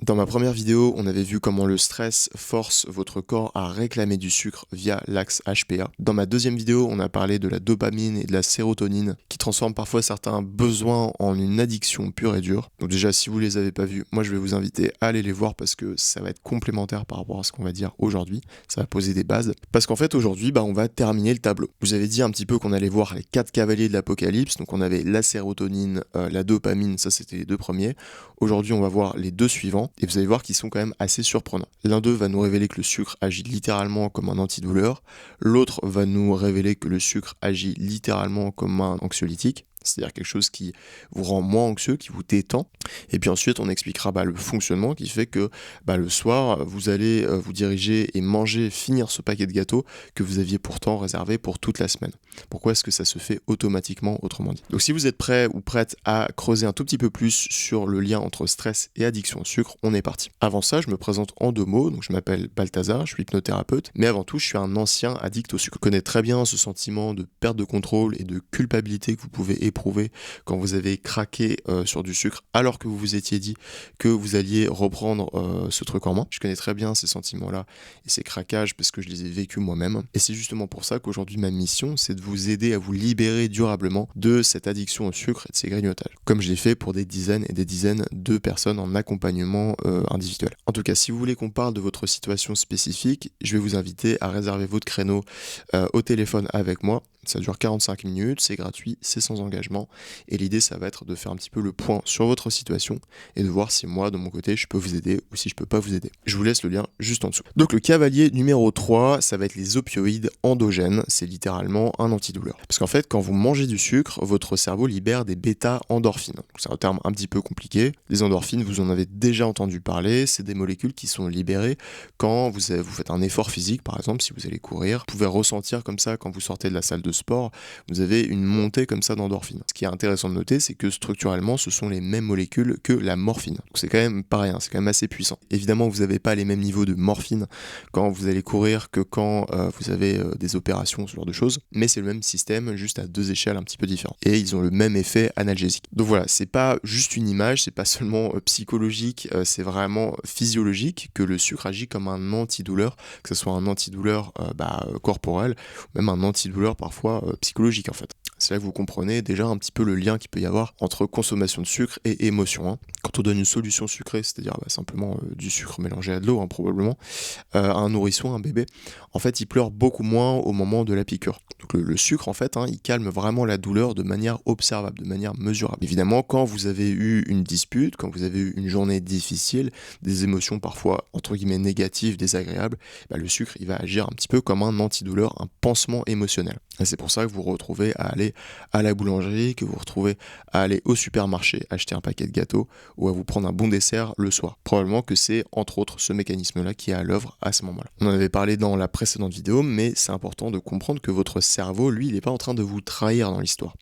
Dans ma première vidéo, on avait vu comment le stress force votre corps à réclamer du sucre via l'axe HPA. Dans ma deuxième vidéo, on a parlé de la dopamine et de la sérotonine qui transforment parfois certains besoins en une addiction pure et dure. Donc déjà, si vous les avez pas vus, moi je vais vous inviter à aller les voir parce que ça va être complémentaire par rapport à ce qu'on va dire aujourd'hui. Ça va poser des bases. Parce qu'en fait, aujourd'hui, on va terminer le tableau. Je vous avais dit un petit peu qu'on allait voir les 4 cavaliers de l'apocalypse. Donc on avait la sérotonine, la dopamine, ça c'était les deux premiers. Aujourd'hui, on va voir les deux suivants. Et vous allez voir qu'ils sont quand même assez surprenants. L'un d'eux va nous révéler que le sucre agit littéralement comme un antidouleur. L'autre va nous révéler que le sucre agit littéralement comme un anxiolytique. C'est-à-dire quelque chose qui vous rend moins anxieux, qui vous détend. Et puis ensuite, on expliquera le fonctionnement qui fait que le soir, vous allez vous diriger et manger, finir ce paquet de gâteaux que vous aviez pourtant réservé pour toute la semaine. Pourquoi est-ce que ça se fait automatiquement, autrement dit? Donc si vous êtes prêt ou prête à creuser un tout petit peu plus sur le lien entre stress et addiction au sucre, on est parti. Avant ça, je me présente en 2 mots. Donc je m'appelle Balthazar, je suis hypnothérapeute. Mais avant tout, je suis un ancien addict au sucre. Je connais très bien ce sentiment de perte de contrôle et de culpabilité que vous pouvez éprouver quand vous avez craqué sur du sucre alors que vous vous étiez dit que vous alliez reprendre ce truc en main. Je connais très bien ces sentiments-là et ces craquages parce que je les ai vécus moi-même. Et c'est justement pour ça qu'aujourd'hui ma mission, c'est de vous aider à vous libérer durablement de cette addiction au sucre et de ces grignotages. Comme je l'ai fait pour des dizaines et des dizaines de personnes en accompagnement individuel. En tout cas, si vous voulez qu'on parle de votre situation spécifique, je vais vous inviter à réserver votre créneau au téléphone avec moi. Ça dure 45 minutes, c'est gratuit, c'est sans engagement. Et l'idée, ça va être de faire un petit peu le point sur votre situation et de voir si moi, de mon côté, je peux vous aider ou si je peux pas vous aider. Je vous laisse le lien juste en dessous. Donc le cavalier numéro 3, ça va être les opioïdes endogènes. C'est littéralement un antidouleur. Parce qu'en fait, quand vous mangez du sucre, votre cerveau libère des bêta-endorphines. C'est un terme un petit peu compliqué. Les endorphines, vous en avez déjà entendu parler. C'est des molécules qui sont libérées quand vous faites un effort physique, par exemple, si vous allez courir. Vous pouvez ressentir comme ça quand vous sortez de la salle de sport, vous avez une montée comme ça d'endorphine. Ce qui est intéressant de noter, c'est que structurellement, ce sont les mêmes molécules que la morphine. Donc c'est quand même pas rien, c'est quand même assez puissant. Évidemment, vous n'avez pas les mêmes niveaux de morphine quand vous allez courir que quand vous avez des opérations, ce genre de choses, mais c'est le même système, juste à 2 échelles un petit peu différentes. Et ils ont le même effet analgésique. Donc voilà, c'est pas juste une image, c'est pas seulement psychologique, c'est vraiment physiologique que le sucre agit comme un antidouleur, que ce soit un antidouleur corporel, ou même un antidouleur parfois psychologique en fait. C'est là que vous comprenez déjà un petit peu le lien qu'il peut y avoir entre consommation de sucre et émotion. Quand on donne une solution sucrée, c'est-à-dire simplement du sucre mélangé à de l'eau probablement, à un nourrisson, un bébé, en fait il pleure beaucoup moins au moment de la piqûre. Donc le sucre en fait, il calme vraiment la douleur de manière observable, de manière mesurable. Évidemment, quand vous avez eu une dispute, quand vous avez eu une journée difficile, des émotions parfois entre guillemets négatives, désagréables, le sucre il va agir un petit peu comme un antidouleur, un pansement émotionnel. Et c'est pour ça que vous vous retrouvez à aller à la boulangerie, que vous vous retrouvez à aller au supermarché acheter un paquet de gâteaux ou à vous prendre un bon dessert le soir. Probablement que c'est entre autres ce mécanisme-là qui est à l'œuvre à ce moment-là. On en avait parlé dans la précédente vidéo, mais c'est important de comprendre que votre cerveau, lui, il n'est pas en train de vous trahir dans l'histoire.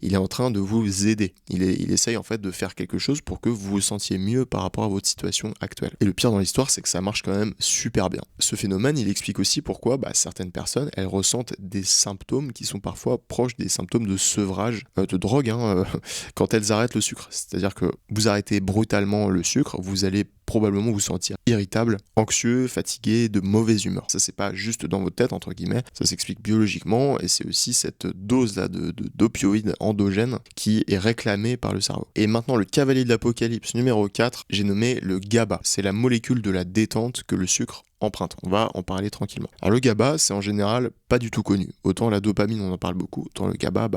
Il est en train de vous aider. Il essaye en fait de faire quelque chose pour que vous vous sentiez mieux par rapport à votre situation actuelle. Et le pire dans l'histoire, c'est que ça marche quand même super bien. Ce phénomène, il explique aussi pourquoi certaines personnes, elles ressentent des symptômes qui sont parfois proches des symptômes de sevrage, de drogue, quand elles arrêtent le sucre. C'est-à-dire que vous arrêtez brutalement le sucre, vous allez probablement vous sentir irritable, anxieux, fatigué, de mauvaise humeur. Ça, c'est pas juste dans votre tête, entre guillemets, ça s'explique biologiquement et c'est aussi cette dose-là d'opioïdes endogènes qui est réclamée par le cerveau. Et maintenant, le cavalier de l'apocalypse numéro 4, j'ai nommé le GABA. C'est la molécule de la détente que le sucre empreinte. On va en parler tranquillement. Alors le GABA, c'est en général pas du tout connu. Autant la dopamine, on en parle beaucoup, autant le GABA,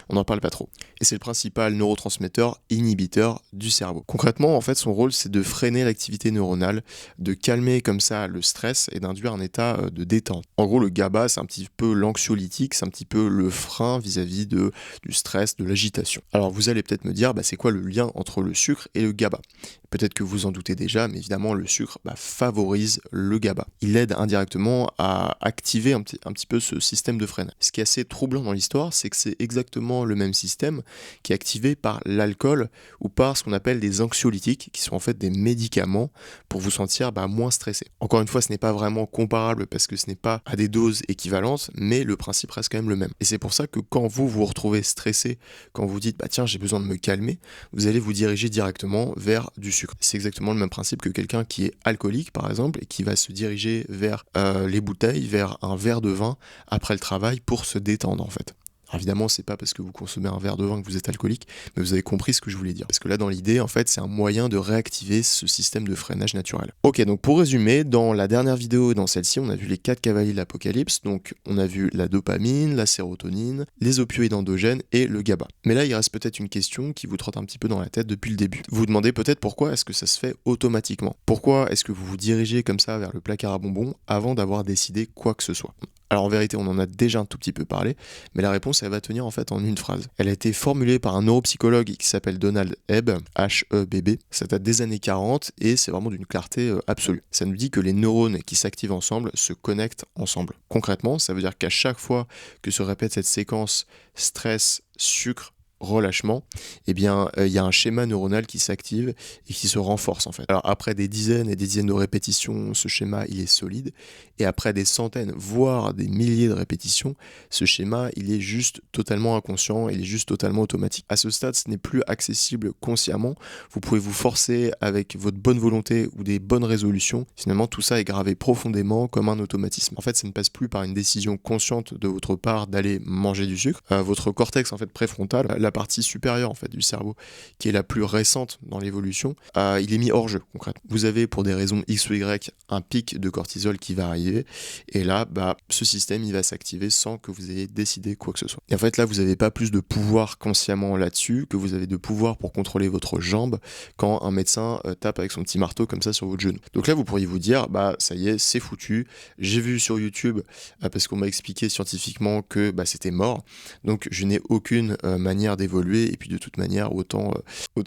on n'en parle pas trop. Et c'est le principal neurotransmetteur inhibiteur du cerveau. Concrètement, en fait, son rôle, c'est de freiner l'activité neuronale, de calmer comme ça le stress et d'induire un état de détente. En gros, le GABA, c'est un petit peu l'anxiolytique, c'est un petit peu le frein vis-à-vis du stress, de l'agitation. Alors vous allez peut-être me dire, c'est quoi le lien entre le sucre et le GABA? Peut-être que vous en doutez déjà, mais évidemment, le sucre favorise le GABA. GABA. Il aide indirectement à activer un petit peu ce système de freinage. Ce qui est assez troublant dans l'histoire, c'est que c'est exactement le même système qui est activé par l'alcool ou par ce qu'on appelle des anxiolytiques, qui sont en fait des médicaments pour vous sentir moins stressé. Encore une fois, ce n'est pas vraiment comparable parce que ce n'est pas à des doses équivalentes, mais le principe reste quand même le même. Et c'est pour ça que quand vous vous retrouvez stressé, quand vous dites tiens, j'ai besoin de me calmer, vous allez vous diriger directement vers du sucre. C'est exactement le même principe que quelqu'un qui est alcoolique par exemple et qui va se diriger vers les bouteilles, vers un verre de vin après le travail pour se détendre en fait. Alors évidemment, c'est pas parce que vous consommez un verre de vin que vous êtes alcoolique, mais vous avez compris ce que je voulais dire. Parce que là, dans l'idée, en fait, c'est un moyen de réactiver ce système de freinage naturel. Ok, donc pour résumer, dans la dernière vidéo et dans celle-ci, on a vu les 4 cavaliers de l'apocalypse. Donc, on a vu la dopamine, la sérotonine, les opioïdes endogènes et le GABA. Mais là, il reste peut-être une question qui vous trotte un petit peu dans la tête depuis le début. Vous vous demandez peut-être pourquoi est-ce que ça se fait automatiquement. Pourquoi est-ce que vous vous dirigez comme ça vers le placard à bonbons avant d'avoir décidé quoi que ce soit. Alors en vérité, on en a déjà un tout petit peu parlé, mais la réponse, elle va tenir en fait en une phrase. Elle a été formulée par un neuropsychologue qui s'appelle Donald Hebb, H-E-B-B. Ça date des années 40 et c'est vraiment d'une clarté absolue. Ça nous dit que les neurones qui s'activent ensemble se connectent ensemble. Concrètement, ça veut dire qu'à chaque fois que se répète cette séquence stress, sucre, relâchement, il y a un schéma neuronal qui s'active et qui se renforce en fait. Alors après des dizaines et des dizaines de répétitions, ce schéma il est solide, et après des centaines, voire des milliers de répétitions, ce schéma il est juste totalement inconscient, il est juste totalement automatique. À ce stade, ce n'est plus accessible consciemment, vous pouvez vous forcer avec votre bonne volonté ou des bonnes résolutions, finalement tout ça est gravé profondément comme un automatisme. En fait, ça ne passe plus par une décision consciente de votre part d'aller manger du sucre. Votre cortex en fait préfrontal, la partie supérieure en fait du cerveau, qui est la plus récente dans l'évolution, il est mis hors jeu concrètement. Vous avez pour des raisons X ou Y un pic de cortisol qui va arriver, et là, ce système il va s'activer sans que vous ayez décidé quoi que ce soit. Et en fait là, vous n'avez pas plus de pouvoir consciemment là-dessus que vous avez de pouvoir pour contrôler votre jambe quand un médecin tape avec son petit marteau comme ça sur votre genou. Donc là, vous pourriez vous dire, ça y est, c'est foutu. J'ai vu sur YouTube, parce qu'on m'a expliqué scientifiquement que c'était mort, donc je n'ai aucune manière d'évoluer, et puis de toute manière autant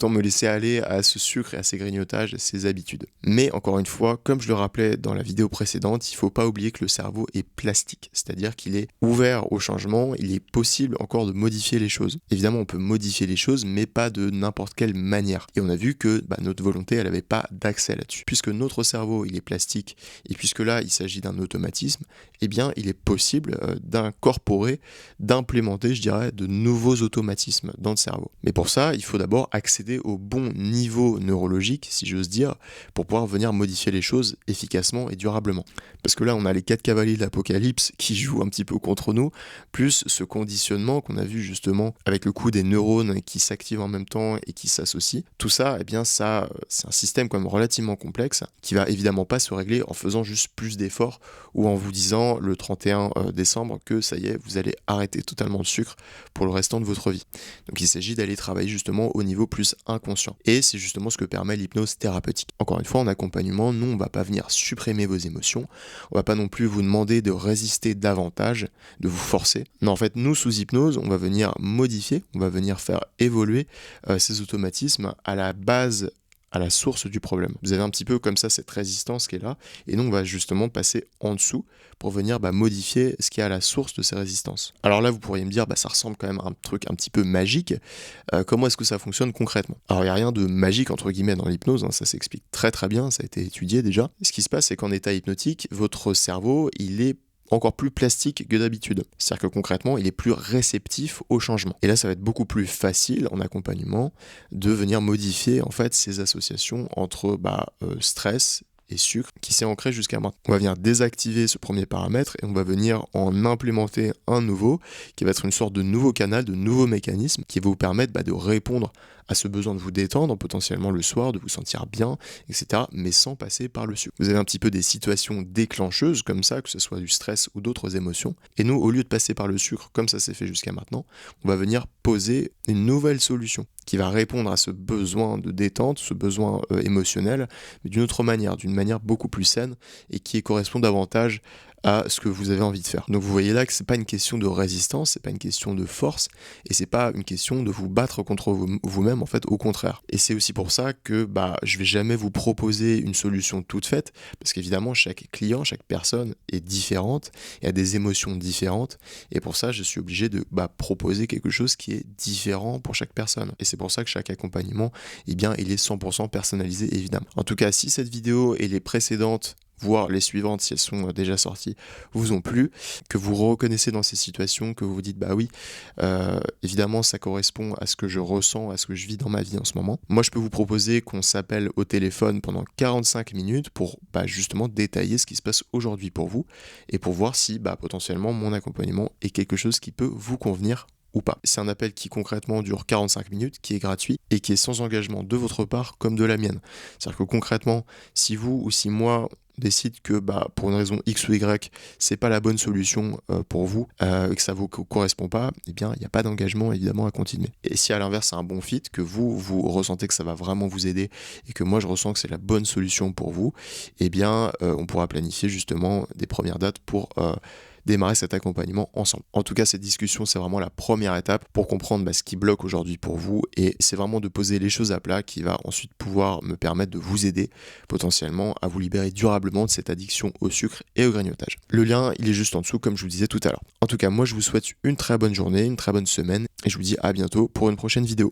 me laisser aller à ce sucre et à ces grignotages, ces habitudes. Mais encore une fois, comme je le rappelais dans la vidéo précédente, il ne faut pas oublier que le cerveau est plastique, c'est-à-dire qu'il est ouvert au changement, il est possible encore de modifier les choses. Évidemment, on peut modifier les choses, mais pas de n'importe quelle manière. Et on a vu que notre volonté, elle n'avait pas d'accès là-dessus. Puisque notre cerveau, il est plastique, et puisque là, il s'agit d'un automatisme, il est possible d'incorporer, d'implémenter, je dirais, de nouveaux automatismes dans le cerveau. Mais pour ça, il faut d'abord accéder au bon niveau neurologique, si j'ose dire, pour pouvoir venir modifier les choses efficacement et durablement. Parce que là, on a les 4 cavaliers de l'apocalypse qui jouent un petit peu contre nous, plus ce conditionnement qu'on a vu justement avec le coup des neurones qui s'activent en même temps et qui s'associent. Tout ça, ça, c'est un système quand même relativement complexe qui va évidemment pas se régler en faisant juste plus d'efforts ou en vous disant le 31 décembre que ça y est, vous allez arrêter totalement le sucre pour le restant de votre vie. Donc il s'agit d'aller travailler justement au niveau plus inconscient. Et c'est justement ce que permet l'hypnose thérapeutique. Encore une fois, en accompagnement, nous, on va pas venir supprimer vos émotions, on va pas non plus vous demander de résister davantage, de vous forcer. Non, en fait, nous, sous hypnose, on va venir modifier, on va venir faire évoluer ces automatismes à la base, à la source du problème. Vous avez un petit peu comme ça cette résistance qui est là, et nous on va justement passer en dessous pour venir modifier ce qui est à la source de ces résistances. Alors là vous pourriez me dire, ça ressemble quand même à un truc un petit peu magique, comment est-ce que ça fonctionne concrètement? Alors il n'y a rien de magique entre guillemets dans l'hypnose, ça s'explique très très bien, ça a été étudié déjà. Ce qui se passe c'est qu'en état hypnotique, votre cerveau il est encore plus plastique que d'habitude. C'est-à-dire que concrètement, il est plus réceptif au changement. Et là, ça va être beaucoup plus facile en accompagnement de venir modifier en fait ces associations entre stress et sucre qui s'est ancré jusqu'à maintenant. On va venir désactiver ce premier paramètre et on va venir en implémenter un nouveau qui va être une sorte de nouveau canal, de nouveau mécanisme qui va vous permettre de répondre à ce besoin de vous détendre, potentiellement le soir, de vous sentir bien, etc., mais sans passer par le sucre. Vous avez un petit peu des situations déclencheuses comme ça, que ce soit du stress ou d'autres émotions, et nous, au lieu de passer par le sucre, comme ça s'est fait jusqu'à maintenant, on va venir poser une nouvelle solution qui va répondre à ce besoin de détente, ce besoin émotionnel, mais d'une autre manière, d'une manière beaucoup plus saine, et qui correspond davantage à ce que vous avez envie de faire. Donc vous voyez là que c'est pas une question de résistance, c'est pas une question de force, et c'est pas une question de vous battre contre vous-même, en fait, au contraire. Et c'est aussi pour ça que je vais jamais vous proposer une solution toute faite, parce qu'évidemment chaque client, chaque personne est différente et a des émotions différentes, et pour ça je suis obligé de proposer quelque chose qui est différent pour chaque personne. Et c'est pour ça que chaque accompagnement, il est 100% personnalisé, évidemment. En tout cas, si cette vidéo et les précédentes, voire les suivantes si elles sont déjà sorties, vous ont plu, que vous reconnaissez dans ces situations, que vous vous dites oui, évidemment ça correspond à ce que je ressens, à ce que je vis dans ma vie en ce moment. Moi je peux vous proposer qu'on s'appelle au téléphone pendant 45 minutes pour justement détailler ce qui se passe aujourd'hui pour vous et pour voir si potentiellement mon accompagnement est quelque chose qui peut vous convenir ou pas. C'est un appel qui concrètement dure 45 minutes, qui est gratuit et qui est sans engagement de votre part comme de la mienne. C'est-à-dire que concrètement, si vous ou si moi décide que pour une raison X ou Y, c'est pas la bonne solution pour vous et que ça vous correspond pas, il n'y a pas d'engagement évidemment à continuer. Et si à l'inverse c'est un bon fit, que vous ressentez que ça va vraiment vous aider et que moi je ressens que c'est la bonne solution pour vous, on pourra planifier justement des premières dates pour démarrer cet accompagnement ensemble. En tout cas, cette discussion, c'est vraiment la première étape pour comprendre ce qui bloque aujourd'hui pour vous, et c'est vraiment de poser les choses à plat qui va ensuite pouvoir me permettre de vous aider potentiellement à vous libérer durablement de cette addiction au sucre et au grignotage. Le lien, il est juste en dessous, comme je vous disais tout à l'heure. En tout cas, moi, je vous souhaite une très bonne journée, une très bonne semaine, et je vous dis à bientôt pour une prochaine vidéo.